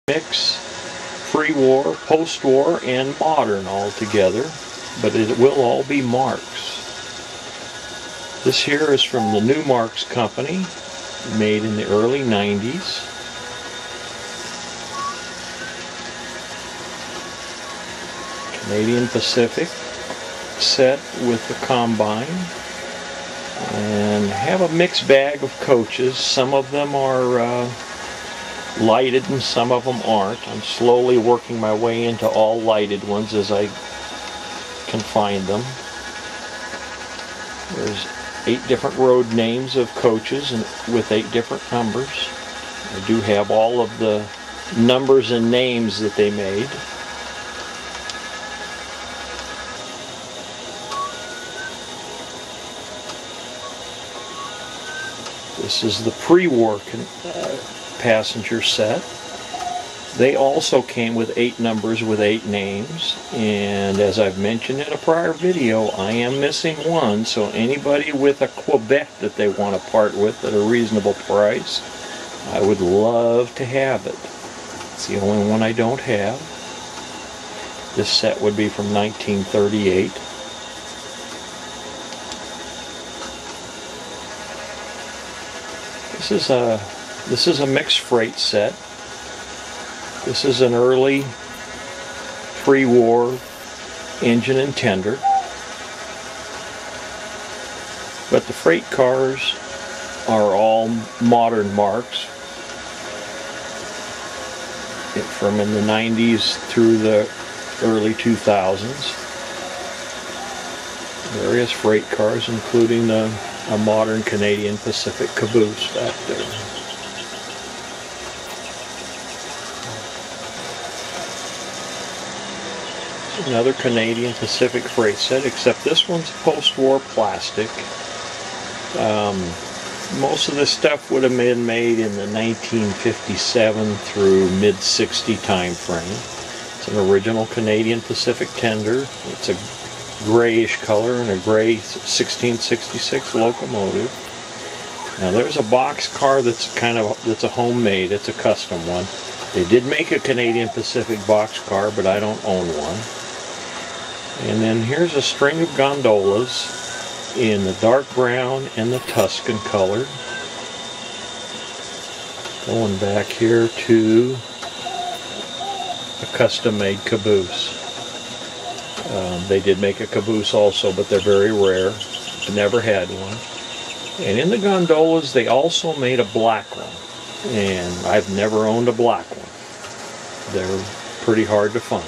mix pre-war, post-war, and modern all together, but it will all be Marx. This here is from the new Marx company, made in the early 90s. Canadian Pacific set with the combine, and have a mixed bag of coaches. Some of them are lighted and some of them aren't. I'm slowly working my way into all lighted ones as I can find them. There's 8 different road names of coaches and with 8 different numbers. I do have all of the numbers and names that they made. This is the pre-war passenger set. They also came with 8 numbers with 8 names, and as I've mentioned in a prior video, I am missing one, so anybody with a Quebec that they want to part with at a reasonable price, I would love to have it. It's the only one I don't have. This set would be from 1938. This is a mixed freight set. This is an early pre-war engine and tender. But the freight cars are all modern Marx from in the 90s through the early 2000s. Various freight cars, including a modern Canadian Pacific caboose back there. Another Canadian Pacific freight set, except this one's post-war plastic. Most of this stuff would have been made in the 1957 through mid-60 time frame. It's an original Canadian Pacific tender. It's a grayish color and a gray 1666 locomotive. Now there's a box car that's a homemade. It's a custom one. They did make a Canadian Pacific box car, but I don't own one. And then here's a string of gondolas in the dark brown and the Tuscan color. Going back here to a custom-made caboose. They did make a caboose also, but they're very rare. I never had one. And in the gondolas, they also made a black one. And I've never owned a black one. They're pretty hard to find.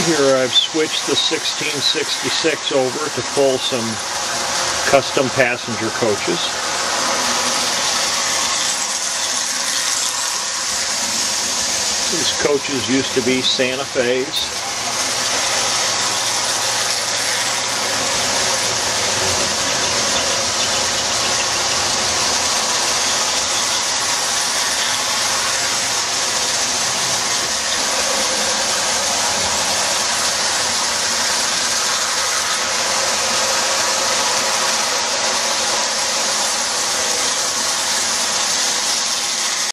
Here I've switched the 1666 over to pull some custom passenger coaches. These coaches used to be Santa Fe's.